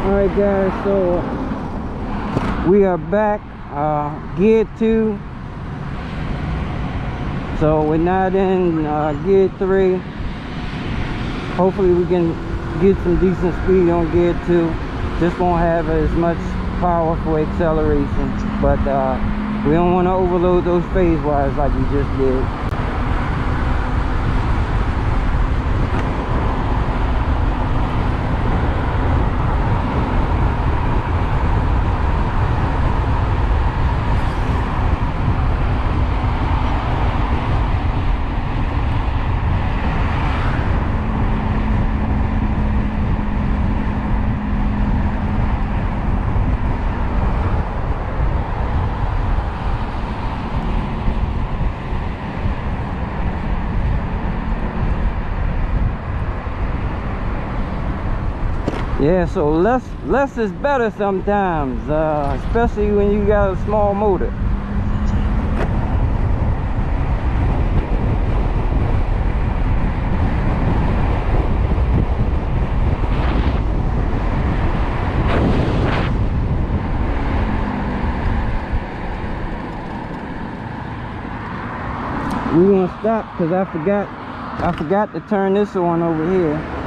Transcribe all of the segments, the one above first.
Alright guys, so we are back, gear 2. So we're not in gear 3. Hopefully we can get some decent speed on gear 2. Just won't have as much power for acceleration, but we don't want to overload those phase wires like we just did. Yeah, so less is better sometimes, especially when you got a small motor. We gonna stop because I forgot to turn this on over here.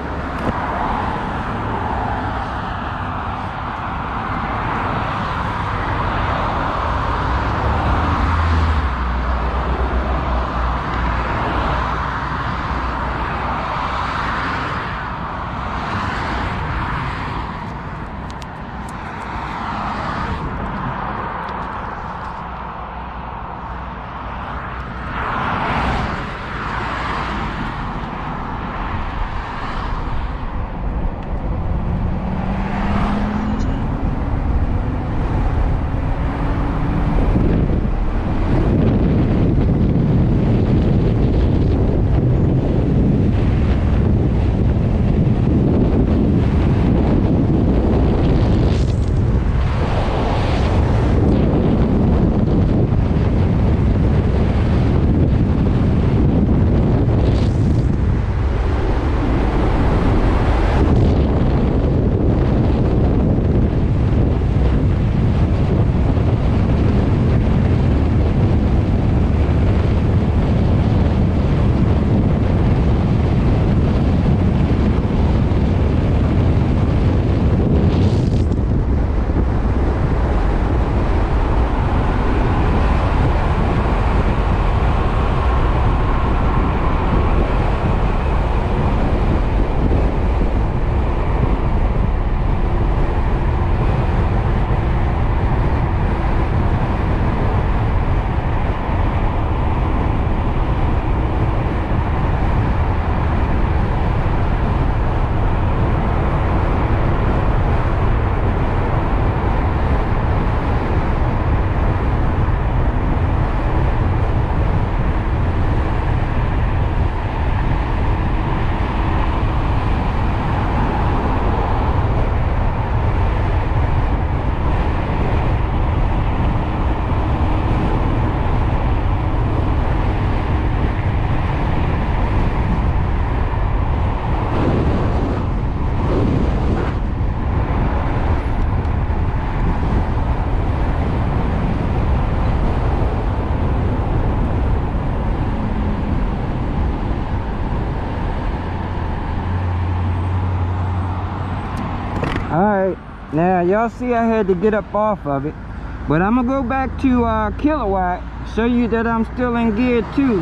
Alright, now y'all see I had to get up off of it, but I'm gonna go back to kilowatt, show you that I'm still in gear 2.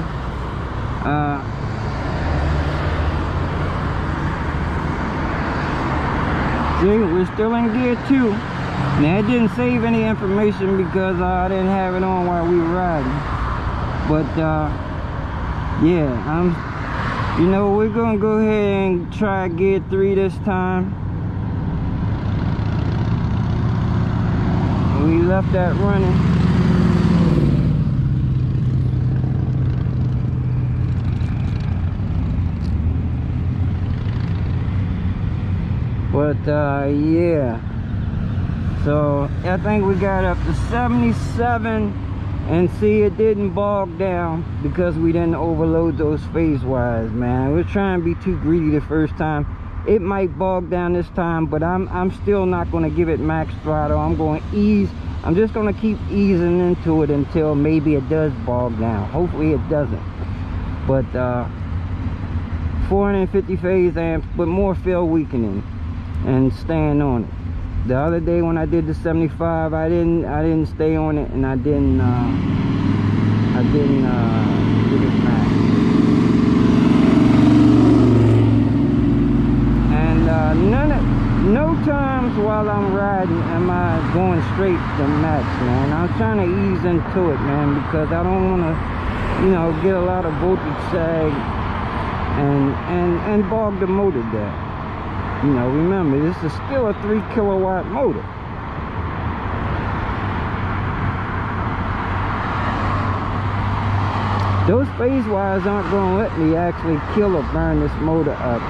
See, we're still in gear 2. Now it didn't save any information because I didn't have it on while we were riding, but yeah, you know, we're gonna go ahead and try gear 3 this time. We left that running. But yeah, so I think we got up to 77, and see, it didn't bog down because we didn't overload those phase wires, man. We're trying to be too greedy the first time. it might bog down this time, but I'm still not going to give it max throttle. I'm going to ease. I'm just going to keep easing into it until maybe it does bog down. Hopefully it doesn't. But 450 phase amps, but more field weakening and staying on it. The other day when I did the 75, I didn't stay on it, and I didn't give it max. And no times while I'm riding am I going straight to max, man. I'm trying to ease into it, man, because I don't want to, you know, get a lot of voltage sag and bog the motor down. You know, remember, this is still a 3 kilowatt motor. Those phase wires aren't going to let me actually kill or burn this motor up.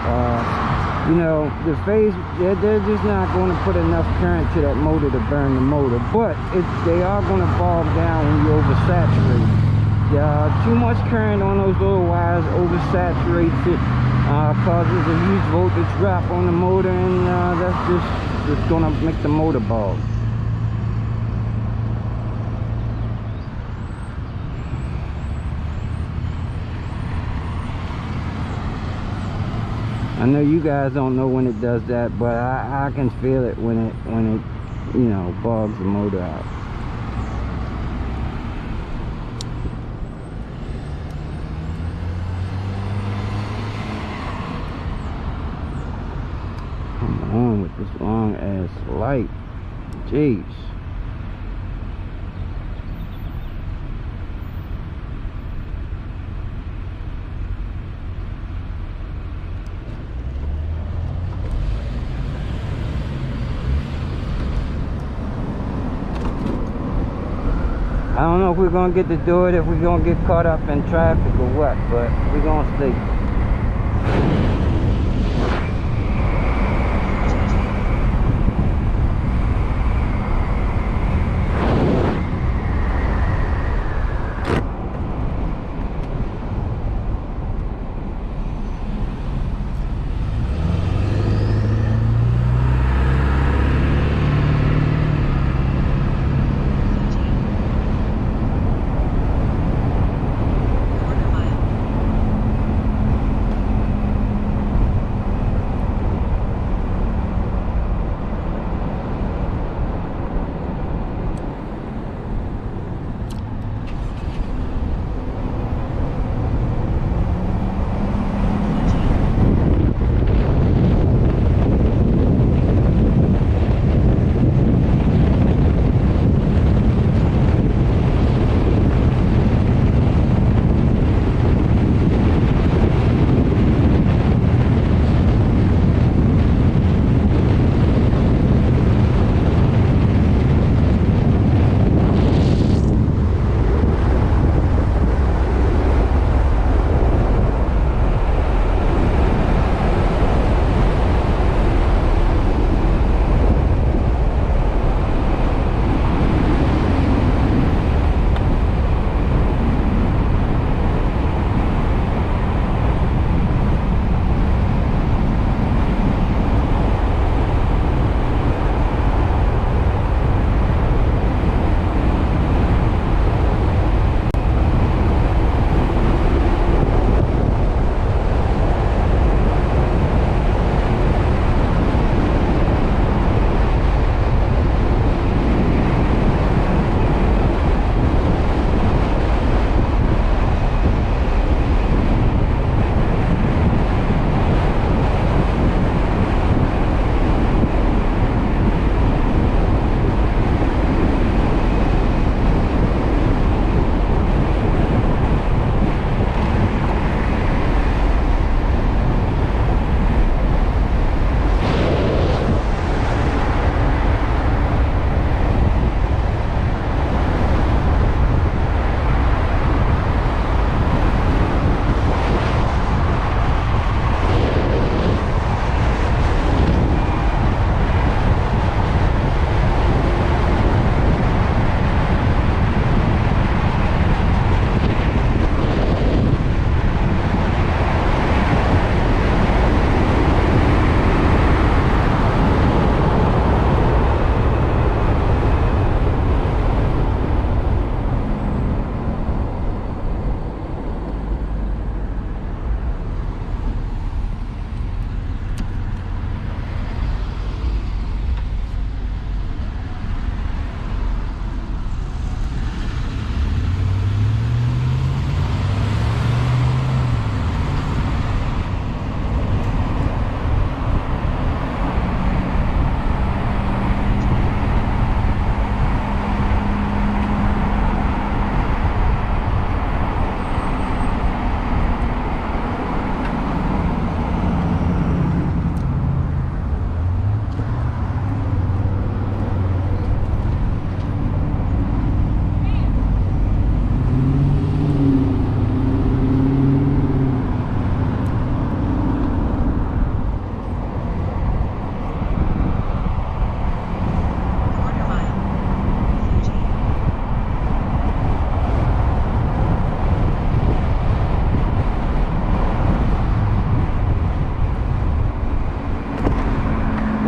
You know, the phase, they're just not going to put enough current to that motor to burn the motor. But they are going to bog down when you oversaturate. Too much current on those little wires oversaturates it, causes a huge voltage drop on the motor, and that's just going to make the motor bog. I know you guys don't know when it does that, but I can feel it when it you know, bogs the motor out. Come on with this long ass light. Jeez. I don't know if we're gonna get to do it, if we're gonna get caught up in traffic or what, but we're gonna see.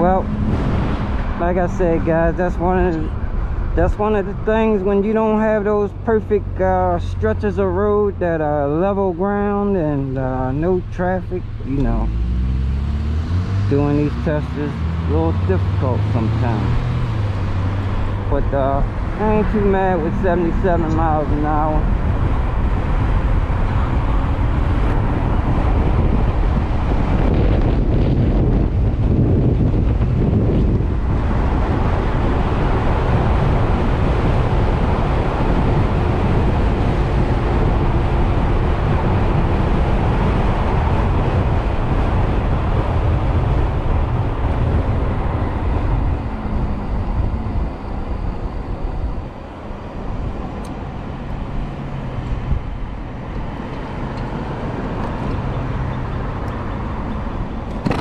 Well, like I said, guys, that's one of the things when you don't have those perfect stretches of road that are level ground and no traffic. You know, doing these tests is a little difficult sometimes. But I ain't too mad with 77 miles an hour.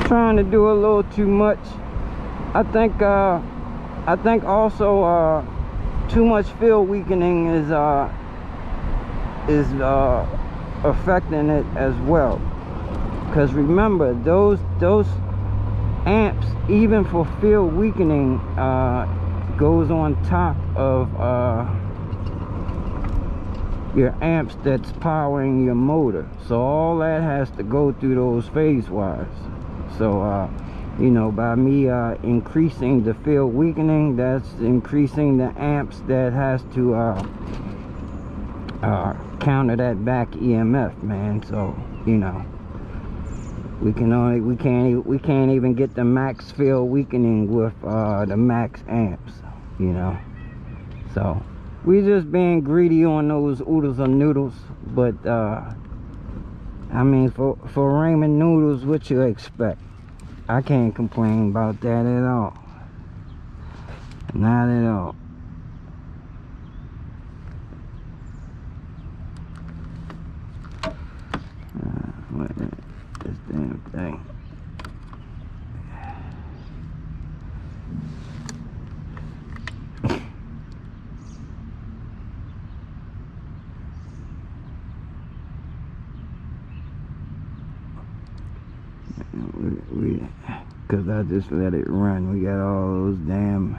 Trying to do a little too much. I think also too much field weakening is affecting it as well, because remember, those amps, even for field weakening, goes on top of your amps that's powering your motor. So all that has to go through those phase wires. So you know, by me increasing the field weakening, that's increasing the amps that has to counter that back EMF, man. So you know, we can't even get the max field weakening with the max amps, you know. So we just being greedy on those oodles and noodles. But I mean, for ramen noodles, what you expect? I can't complain about that at all. Not at all. What is this damn thing? Because I just let it run. We got all those damn